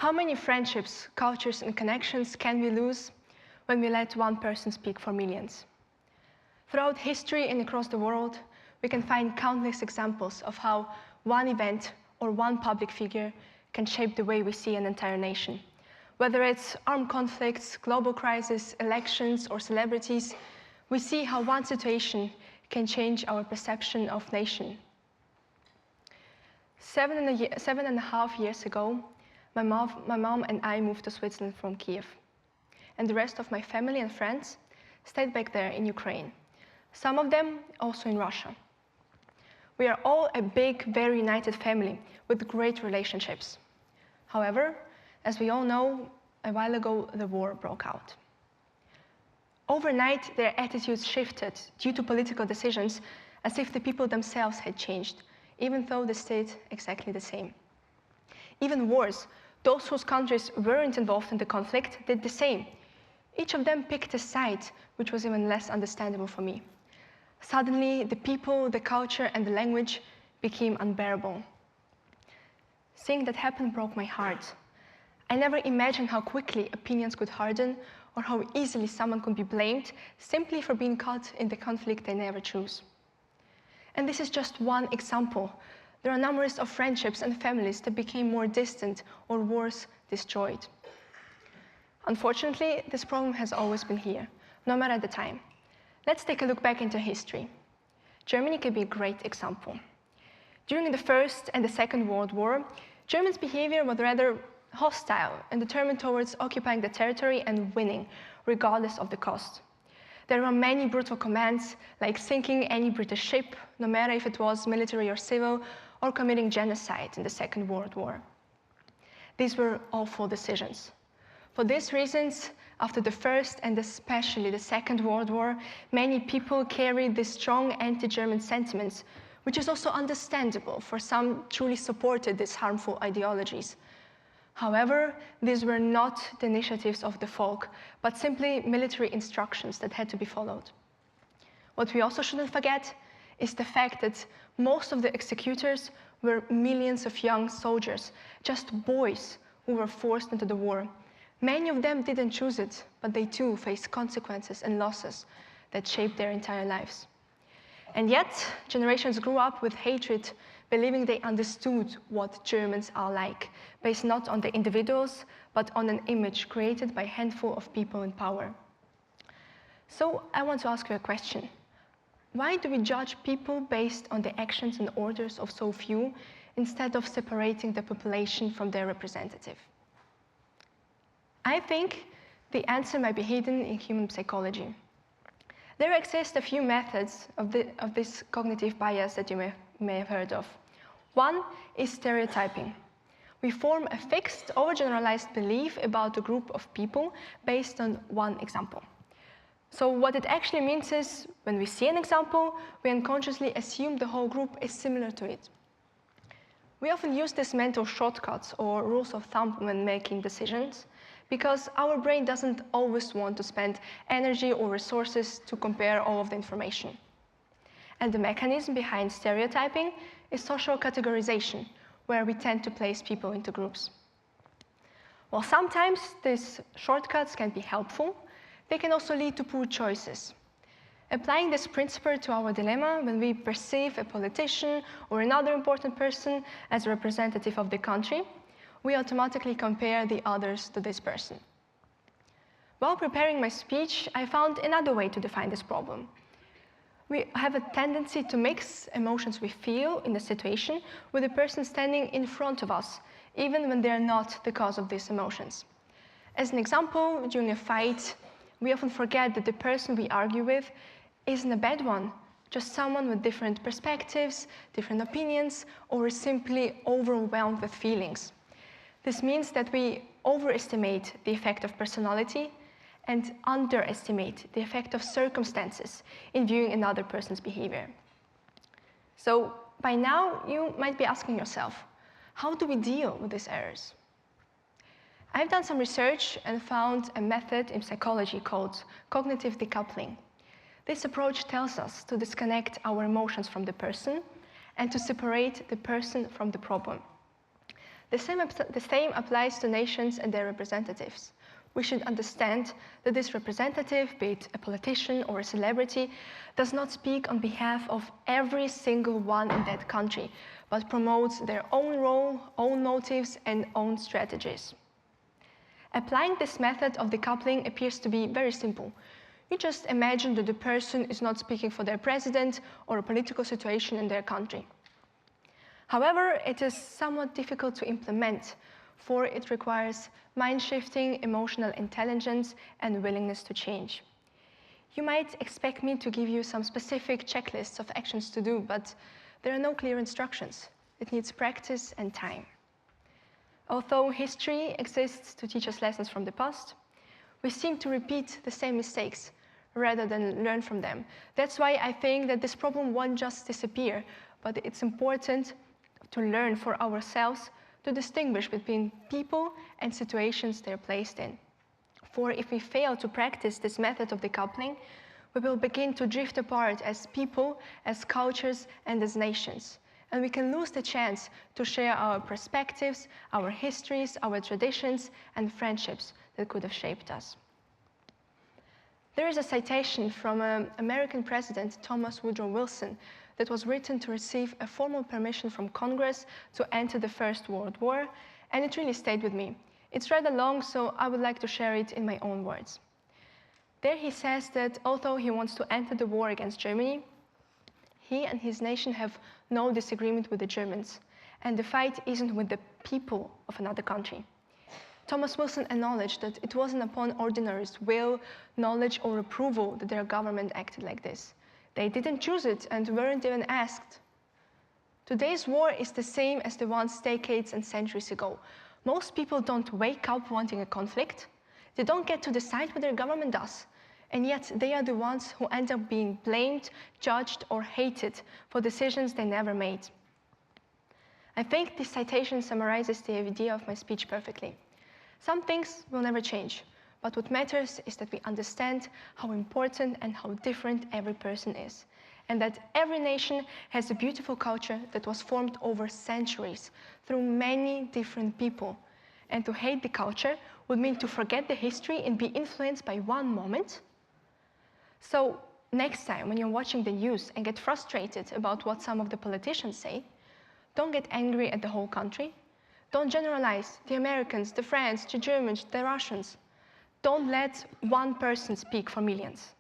How many friendships, cultures, and connections can we lose when we let one person speak for millions? Throughout history and across the world, we can find countless examples of how one event or one public figure can shape the way we see an entire nation. Whether it's armed conflicts, global crises, elections, or celebrities, we see how one situation can change our perception of nation. 7.5 years ago, my mom and I moved to Switzerland from Kiev. And the rest of my family and friends stayed back there in Ukraine. Some of them also in Russia. We are all a big, very united family with great relationships. However, as we all know, a while ago the war broke out. Overnight, their attitudes shifted due to political decisions, as if the people themselves had changed, even though they stayed exactly the same. Even worse, those whose countries weren't involved in the conflict did the same. Each of them picked a side, which was even less understandable for me. Suddenly, the people, the culture, and the language became unbearable. Seeing that happen broke my heart. I never imagined how quickly opinions could harden or how easily someone could be blamed simply for being caught in the conflict they never chose. And this is just one example. There are numerous of friendships and families that became more distant or worse, destroyed. Unfortunately, this problem has always been here, no matter the time. Let's take a look back into history. Germany can be a great example. During the First and the Second World War, Germans' behavior was rather hostile and determined towards occupying the territory and winning, regardless of the cost. There were many brutal commands, like sinking any British ship, no matter if it was military or civil, or committing genocide in the Second World War. These were awful decisions. For these reasons, after the First and especially the Second World War, many people carried these strong anti-German sentiments, which is also understandable, for some truly supported these harmful ideologies. However, these were not the initiatives of the folk, but simply military instructions that had to be followed. What we also shouldn't forget is the fact that most of the executors were millions of young soldiers, just boys who were forced into the war. Many of them didn't choose it, but they too faced consequences and losses that shaped their entire lives. And yet, generations grew up with hatred, believing they understood what Germans are like, based not on the individuals, but on an image created by a handful of people in power. So I want to ask you a question. Why do we judge people based on the actions and orders of so few, instead of separating the population from their representative? I think the answer might be hidden in human psychology. There exist a few methods of this cognitive bias that you may have heard of. One is stereotyping. We form a fixed, overgeneralized belief about a group of people based on one example. So what it actually means is, when we see an example, we unconsciously assume the whole group is similar to it. We often use these mental shortcuts or rules of thumb when making decisions, because our brain doesn't always want to spend energy or resources to compare all of the information. And the mechanism behind stereotyping is social categorization, where we tend to place people into groups. While sometimes these shortcuts can be helpful, they can also lead to poor choices. Applying this principle to our dilemma, when we perceive a politician or another important person as a representative of the country, we automatically compare the others to this person. While preparing my speech, I found another way to define this problem. We have a tendency to mix emotions we feel in a situation with the person standing in front of us, even when they are not the cause of these emotions. As an example, during a fight, we often forget that the person we argue with isn't a bad one, just someone with different perspectives, different opinions, or is simply overwhelmed with feelings. This means that we overestimate the effect of personality and underestimate the effect of circumstances in viewing another person's behavior. So by now, you might be asking yourself, how do we deal with these errors? I've done some research and found a method in psychology called cognitive decoupling. This approach tells us to disconnect our emotions from the person and to separate the person from the problem. The same applies to nations and their representatives. We should understand that this representative, be it a politician or a celebrity, does not speak on behalf of every single one in that country, but promotes their own role, own motives, and own strategies. Applying this method of decoupling appears to be very simple. You just imagine that the person is not speaking for their president or a political situation in their country. However, it is somewhat difficult to implement, for it requires mind-shifting, emotional intelligence, and willingness to change. You might expect me to give you some specific checklists of actions to do, but there are no clear instructions. It needs practice and time. Although history exists to teach us lessons from the past, we seem to repeat the same mistakes rather than learn from them. That's why I think that this problem won't just disappear, but it's important to learn for ourselves to distinguish between people and situations they're placed in. For if we fail to practice this method of decoupling, we will begin to drift apart as people, as cultures, and as nations. And we can lose the chance to share our perspectives, our histories, our traditions, and friendships that could have shaped us. There is a citation from American President Thomas Woodrow Wilson that was written to receive a formal permission from Congress to enter the First World War, and it really stayed with me. It's rather long, so I would like to share it in my own words. There he says that although he wants to enter the war against Germany, he and his nation have no disagreement with the Germans, and the fight isn't with the people of another country. Thomas Wilson acknowledged that it wasn't upon ordinaries' will, knowledge, or approval that their government acted like this. They didn't choose it and weren't even asked. Today's war is the same as the ones decades and centuries ago. Most people don't wake up wanting a conflict. They don't get to decide what their government does. And yet they are the ones who end up being blamed, judged, or hated for decisions they never made. I think this citation summarizes the idea of my speech perfectly. Some things will never change, but what matters is that we understand how important and how different every person is, and that every nation has a beautiful culture that was formed over centuries through many different people. And to hate the culture would mean to forget the history and be influenced by one moment. So next time when you're watching the news and get frustrated about what some of the politicians say, don't get angry at the whole country. Don't generalize the Americans, the French, the Germans, the Russians. Don't let one person speak for millions.